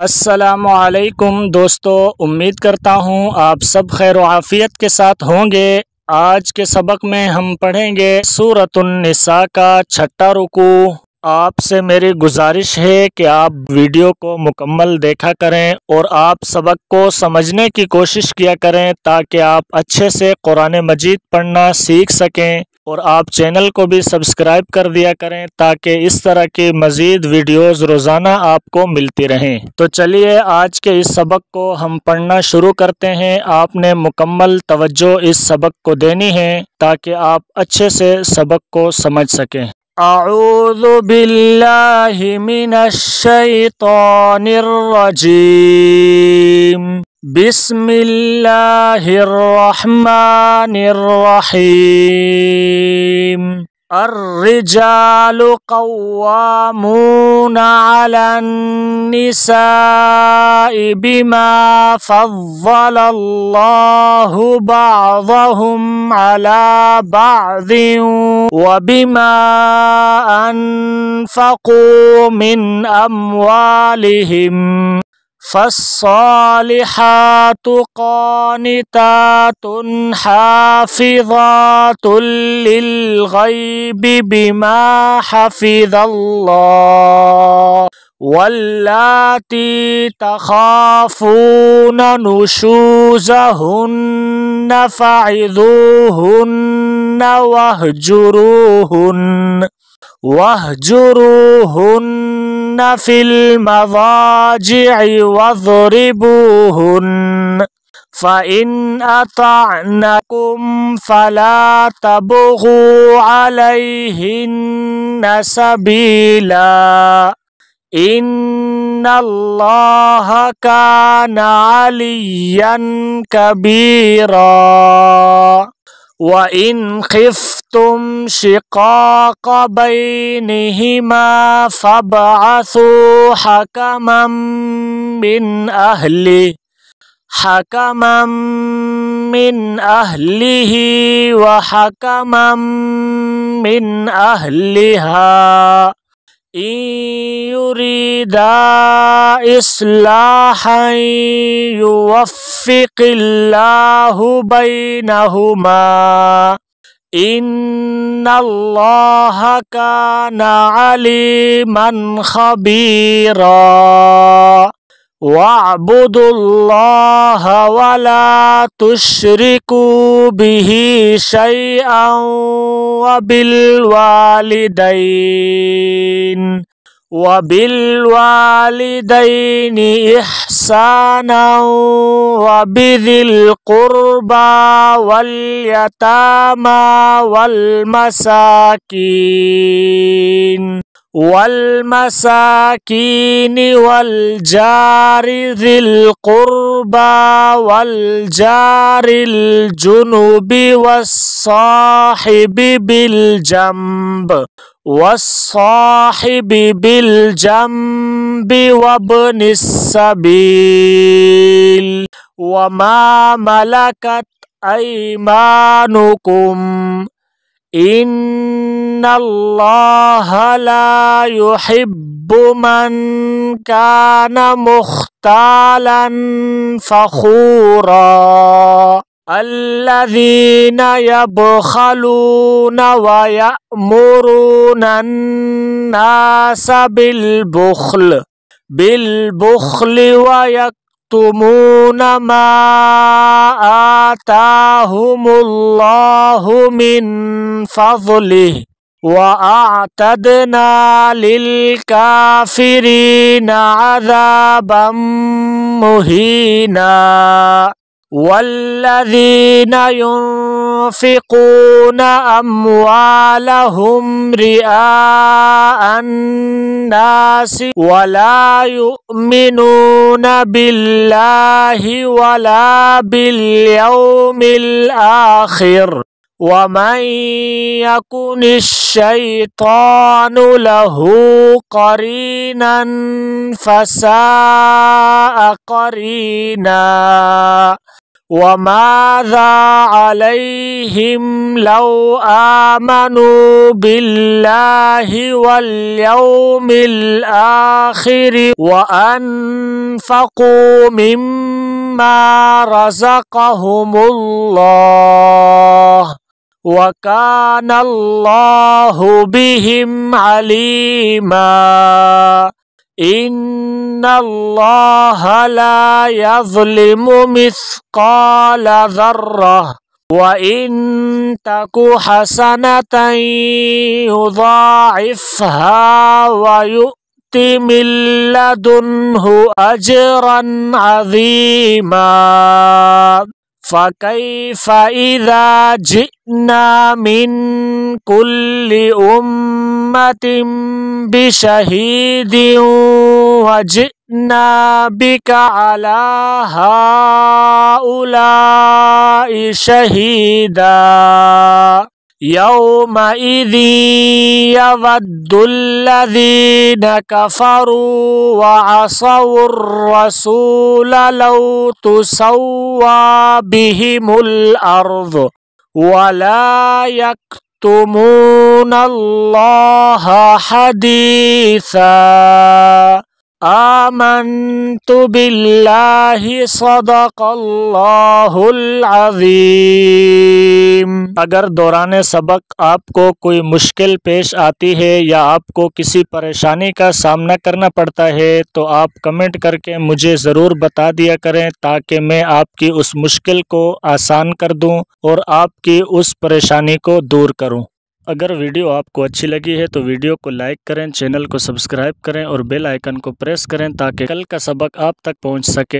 अस्सलामुअलैकुम दोस्तों, उम्मीद करता हूँ आप सब खैर व आफियत के साथ होंगे। आज के सबक में हम पढ़ेंगे सूरतुन निसा का छठा रुकू। आपसे मेरी गुजारिश है कि आप वीडियो को मुकम्मल देखा करें और आप सबक को समझने की कोशिश किया करें ताकि आप अच्छे से कुरान मजीद पढ़ना सीख सकें। और आप चैनल को भी सब्सक्राइब कर दिया करें ताकि इस तरह की मज़ीद वीडियोज़ रोज़ाना आपको मिलती रहें। तो चलिए आज के इस सबक को हम पढ़ना शुरू करते हैं। आपने मुकम्मल तवज्जो इस सबक को देनी है ताकि आप अच्छे से सबक को समझ सकें। अऊज़ु बिल्लाहि मिनश शैतानिर रजीम। बिस्मिल्लाहिर्रहमानिर्रहीम। अर्रिजालु कव्वामूना अलन निसाइ बिमा फव्वलल्लाहु बअदहुम अला बअदिन व बिमा अनफक़ू मिन अम्वालिहिम। फस्सालिहातु क़ानितातुन हाफ़िज़ातुन लिल्ग़ैबि बिमा हफ़िज़ल्लाह। वल्लाती तख़ाफ़ून नुशूज़हुन्न फ़इज़ूहुन्न वहजुरूहुन्न फ़िल मज़ाजि'i वज़रिबूहुन्न। फ़इन अतअनकुम फ़ला तबग़ू अलैहिन्न सबीला। इन्नल्लाह कान अलिय्यन कबीरा। व इन खिफ्तुम शिक़ाक़ बैनिहिमा फ़बअसू हकमम मिन अहलिही व हकमम मिन अहलिहा। इन युरीदा इस्लाहन युवफ़्फ़िक़िल्लाहु बैनहुमा। इन्नल्लाह कान अलीमन ख़बीरा। वअब्दुल्लाह वला तुश्रिकू बिही शैअन वबिलवालिदैनि इहसानन वबिज़िल क़ुर्बा वल यतामा वल मसाकीन वल जारि ज़िल क़ुर्बा वल जारिल जुनुबि वस्साहिबि बिल जंबि वब्निस सबील वमा मलकत ऐमानुकुम। इन्नल्लाह ला युहिब्बु मन कान मुख्तालन फ़ख़ूरा। अल्लज़ीना यबख़लून व यअमुरून अन्नास बिलबुख़्लि व यक्तुमून मा आताहुमुल्लाहु मिन फ़ज़्लिहि व अअतदना लिलकाफ़िरीना अज़ाबन मुहीना। वल्लज़ीना युनफ़िक़ून अम्वालहुम रिआअन नासि वला युमिनून बिल्लाहि वला बिल यौमिल आखिर। वमन यकुनिश शैतानु लहू क़रीनन फ़साअ क़रीना। वमाज़ा अलैहिम लौ आमनू बिल्लाहि वल यौमिल आखिर व अनफ़क़ू मिम्मा रज़क़हुमुल्लाह व कानल्लाहु बिहिम अलीमा इन्नल्लाह ला यज़लिमु मिस्क़ाल ज़र्रह व इन तकु हसनतन युज़ाइफ़हा व यु'ति मिन लदुन्हु अजरन अज़ीमा फ़कैफ़ इज़ा जि'ना मिन कुल्लि उम्मतिन बिशहीदिन व जि'ना बिका अला हाउलाइ शहीदा यौमइज़िन यवद्दुल्लज़ीना कफ़रू व असव्वुर रसूल लौ तुसव्वा बिहिमुल अर्ज़ व ला यक्तुमूनल्लाहा हदीसा आमन्तु बिल्लाहि सदक़ल्लाहुल अज़ीम। अगर दौरान सबक आपको कोई मुश्किल पेश आती है या आपको किसी परेशानी का सामना करना पड़ता है तो आप कमेंट करके मुझे ज़रूर बता दिया करें ताकि मैं आपकी उस मुश्किल को आसान कर दूं और आपकी उस परेशानी को दूर करूं। अगर वीडियो आपको अच्छी लगी है तो वीडियो को लाइक करें, चैनल को सब्सक्राइब करें और बेल आइकन को प्रेस करें ताकि कल का सबक आप तक पहुंच सके।